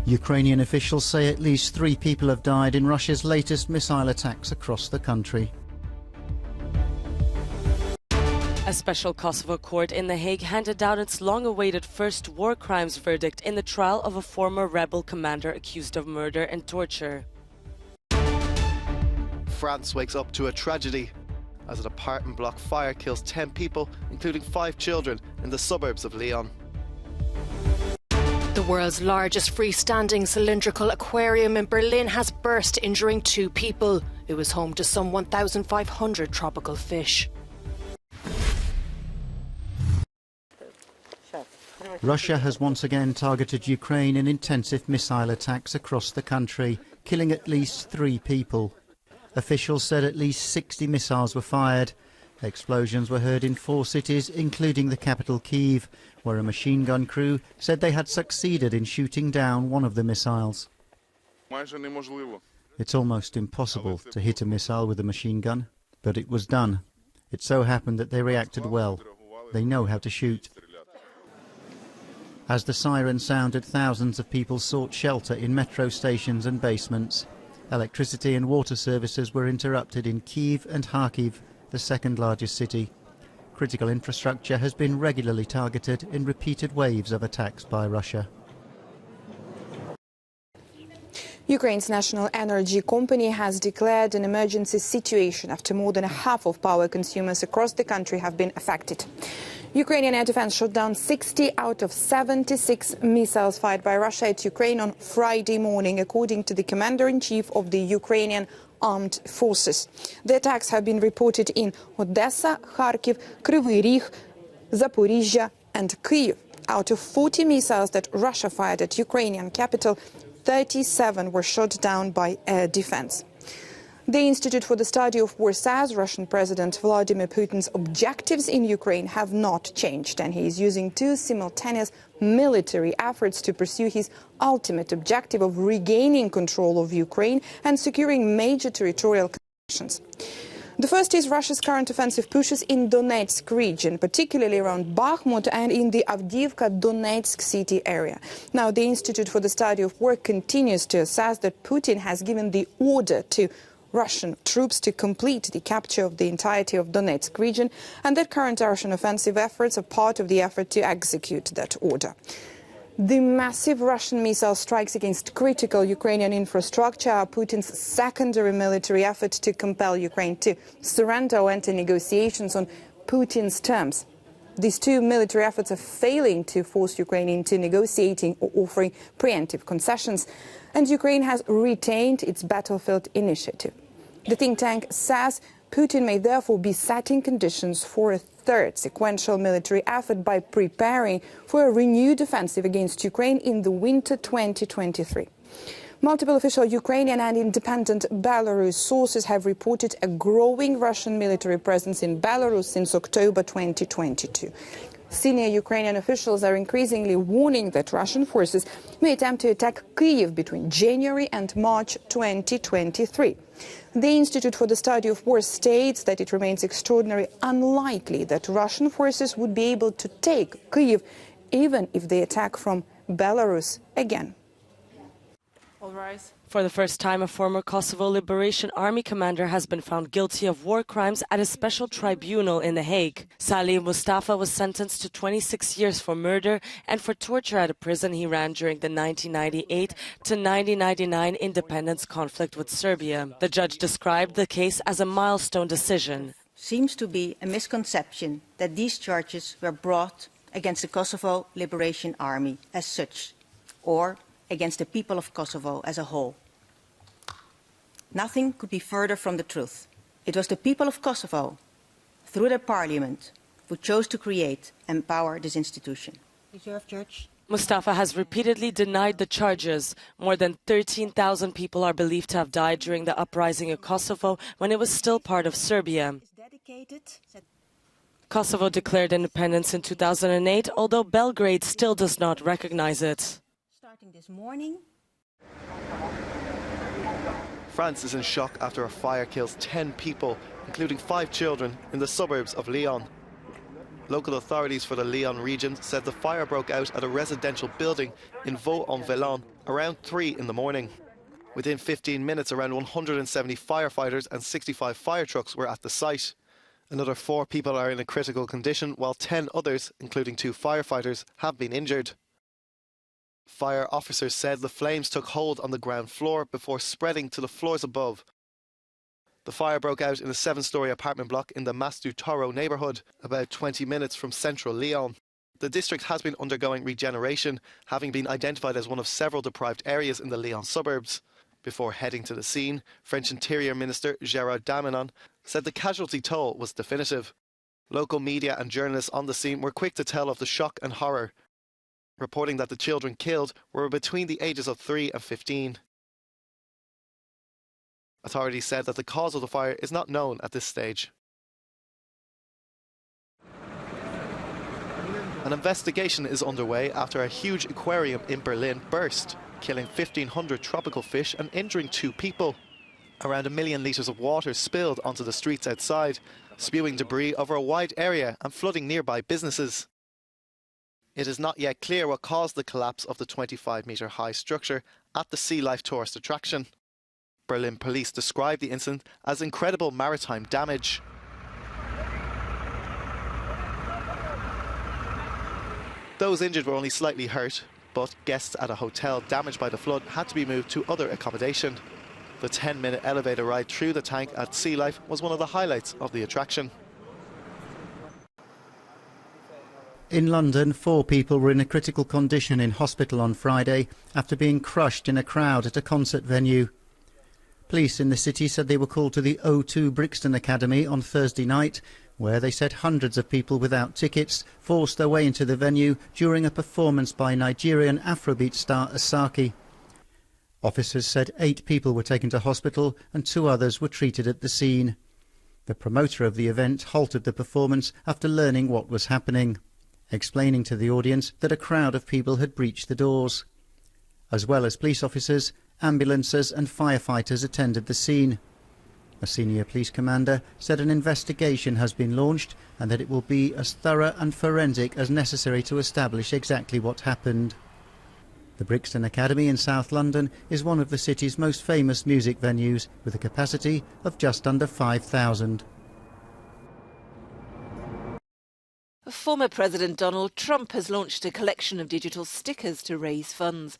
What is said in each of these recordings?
Ukrainian officials say at least 3 people have died in Russia's latest missile attacks across the country. A special Kosovo court in The Hague handed down its long-awaited first war crimes verdict in the trial of a former rebel commander accused of murder and torture. France wakes up to a tragedy as an apartment block fire kills 10 people, including 5 children, in the suburbs of Lyon. The world's largest freestanding cylindrical aquarium in Berlin has burst, injuring 2 people. It was home to some 1,500 tropical fish. Russia has once again targeted Ukraine in intensive missile attacks across the country, killing at least 3 people. Officials said at least 60 missiles were fired. Explosions were heard in 4 cities, including the capital Kyiv, where a machine gun crew said they had succeeded in shooting down one of the missiles. It's almost impossible to hit a missile with a machine gun, but it was done. It so happened that they reacted well. They know how to shoot. As the siren sounded, thousands of people sought shelter in metro stations and basements. Electricity and water services were interrupted in Kyiv and Kharkiv, the second largest city. Critical infrastructure has been regularly targeted in repeated waves of attacks by Russia. Ukraine's national energy company has declared an emergency situation after more than half of power consumers across the country have been affected. Ukrainian air defense shot down 60 out of 76 missiles fired by Russia at Ukraine on Friday morning, according to the commander-in-chief of the Ukrainian armed forces. The attacks have been reported in Odessa, Kharkiv, Kryvyi Rih, Zaporizhia and Kyiv. Out of 40 missiles that Russia fired at Ukrainian capital, 37 were shot down by air defense. The Institute for the Study of War says Russian President Vladimir Putin's objectives in Ukraine have not changed, and he is using 2 simultaneous military efforts to pursue his ultimate objective of regaining control of Ukraine and securing major territorial concessions. The first is Russia's current offensive pushes in Donetsk region, particularly around Bakhmut and in the Avdiivka-Donetsk city area. Now, the Institute for the Study of War continues to assess that Putin has given the order to Russian troops to complete the capture of the entirety of Donetsk region, and that current Russian offensive efforts are part of the effort to execute that order. The massive Russian missile strikes against critical Ukrainian infrastructure are Putin's secondary military effort to compel Ukraine to surrender or enter negotiations on Putin's terms. These 2 military efforts are failing to force Ukraine into negotiating or offering preemptive concessions, and Ukraine has retained its battlefield initiative. The think tank says Putin may therefore be setting conditions for a third sequential military effort by preparing for a renewed offensive against Ukraine in the winter 2023. Multiple official Ukrainian and independent Belarus sources have reported a growing Russian military presence in Belarus since October 2022. Senior Ukrainian officials are increasingly warning that Russian forces may attempt to attack Kyiv between January and March 2023. The Institute for the Study of War states that it remains extraordinarily unlikely that Russian forces would be able to take Kyiv, even if they attack from Belarus again. All rise. For the first time, a former Kosovo Liberation Army commander has been found guilty of war crimes at a special tribunal in The Hague. Salih Mustafa was sentenced to 26 years for murder and for torture at a prison he ran during the 1998 to 1999 independence conflict with Serbia. The judge described the case as a milestone decision. Seems to be a misconception that these charges were brought against the Kosovo Liberation Army as such, or against the people of Kosovo as a whole. Nothing could be further from the truth. It was the people of Kosovo, through their parliament, who chose to create and empower this institution. Reserve Judge. Mustafa has repeatedly denied the charges. More than 13,000 people are believed to have died during the uprising in Kosovo when it was still part of Serbia. Kosovo declared independence in 2008, although Belgrade still does not recognize it. Starting this morning. France is in shock after a fire kills 10 people, including 5 children, in the suburbs of Lyon. Local authorities for the Lyon region said the fire broke out at a residential building in Vaux-en-Velin around 3 in the morning. Within 15 minutes, around 170 firefighters and 65 fire trucks were at the site. Another 4 people are in a critical condition, while 10 others, including 2 firefighters, have been injured. Fire officers said the flames took hold on the ground floor before spreading to the floors above. The fire broke out in a 7-storey apartment block in the Mas du Taureau neighbourhood, about 20 minutes from central Lyon. The district has been undergoing regeneration, having been identified as one of several deprived areas in the Lyon suburbs. Before heading to the scene, French Interior Minister Gérard Darmanin said the casualty toll was definitive. Local media and journalists on the scene were quick to tell of the shock and horror, reporting that the children killed were between the ages of 3 and 15. Authorities said that the cause of the fire is not known at this stage. An investigation is underway after a huge aquarium in Berlin burst, killing 1,500 tropical fish and injuring 2 people. Around 1 million litres of water spilled onto the streets outside, spewing debris over a wide area and flooding nearby businesses. It is not yet clear what caused the collapse of the 25-metre-high structure at the Sea Life tourist attraction. Berlin police described the incident as incredible maritime damage. Those injured were only slightly hurt, but guests at a hotel damaged by the flood had to be moved to other accommodation. The 10-minute elevator ride through the tank at Sea Life was one of the highlights of the attraction. In London, 4 people were in a critical condition in hospital on Friday after being crushed in a crowd at a concert venue. Police in the city said they were called to the O2 Brixton Academy on Thursday night, where they said hundreds of people without tickets forced their way into the venue during a performance by Nigerian Afrobeat star Asake. Officers said 8 people were taken to hospital and 2 others were treated at the scene. The promoter of the event halted the performance after learning what was happening, explaining to the audience that a crowd of people had breached the doors. As well as police officers, ambulances and firefighters attended the scene. A senior police commander said an investigation has been launched and that it will be as thorough and forensic as necessary to establish exactly what happened. The Brixton Academy in South London is one of the city's most famous music venues, with a capacity of just under 5,000. Former President Donald Trump has launched a collection of digital stickers to raise funds.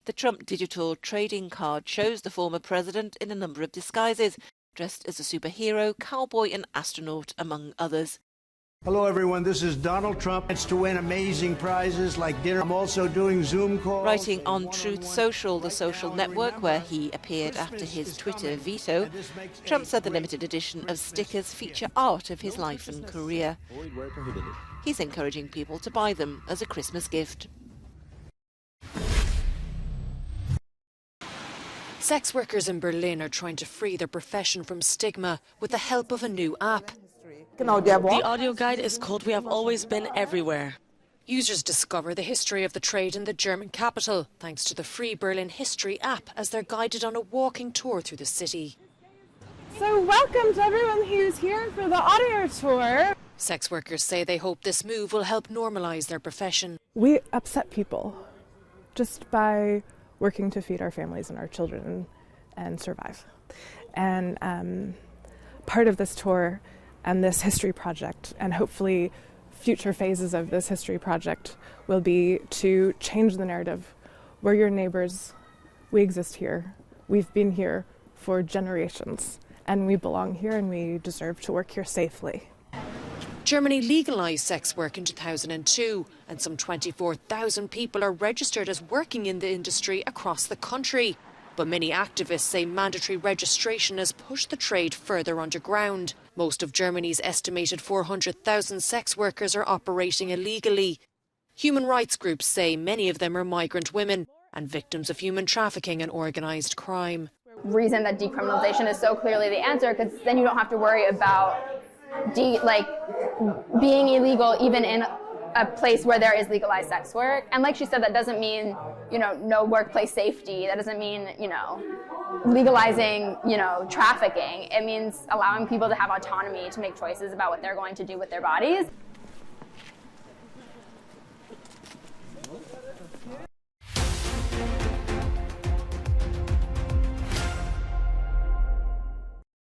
The Trump digital trading card shows the former president in a number of disguises, dressed as a superhero, cowboy and astronaut, among others. Hello, everyone. This is Donald Trump. It's to win amazing prizes like dinner. I'm also doing Zoom calls. Writing on Truth Social, the social network where he appeared after his Twitter veto, Trump said the limited edition of stickers feature art of his life and career. He's encouraging people to buy them as a Christmas gift. Sex workers in Berlin are trying to free their profession from stigma with the help of a new app. The audio guide is called We Have Always Been Everywhere. Users discover the history of the trade in the German capital thanks to the free Berlin History app as they're guided on a walking tour through the city. So welcome to everyone who's here for the audio tour. Sex workers say they hope this move will help normalise their profession. We upset people just by working to feed our families and our children and survive. And part of this tour and this history project, and hopefully future phases of this history project, will be to change the narrative. We're your neighbours, we exist here, we've been here for generations, and we belong here and we deserve to work here safely. Germany legalised sex work in 2002, and some 24,000 people are registered as working in the industry across the country. But many activists say mandatory registration has pushed the trade further underground. Most of Germany's estimated 400,000 sex workers are operating illegally. Human rights groups say many of them are migrant women and victims of human trafficking and organised crime. Reason that decriminalisation is so clearly the answer, because then you don't have to worry about being illegal even in a place where there is legalized sex work. And like she said, that doesn't mean, no workplace safety. That doesn't mean, legalizing, trafficking. It means allowing people to have autonomy to make choices about what they're going to do with their bodies.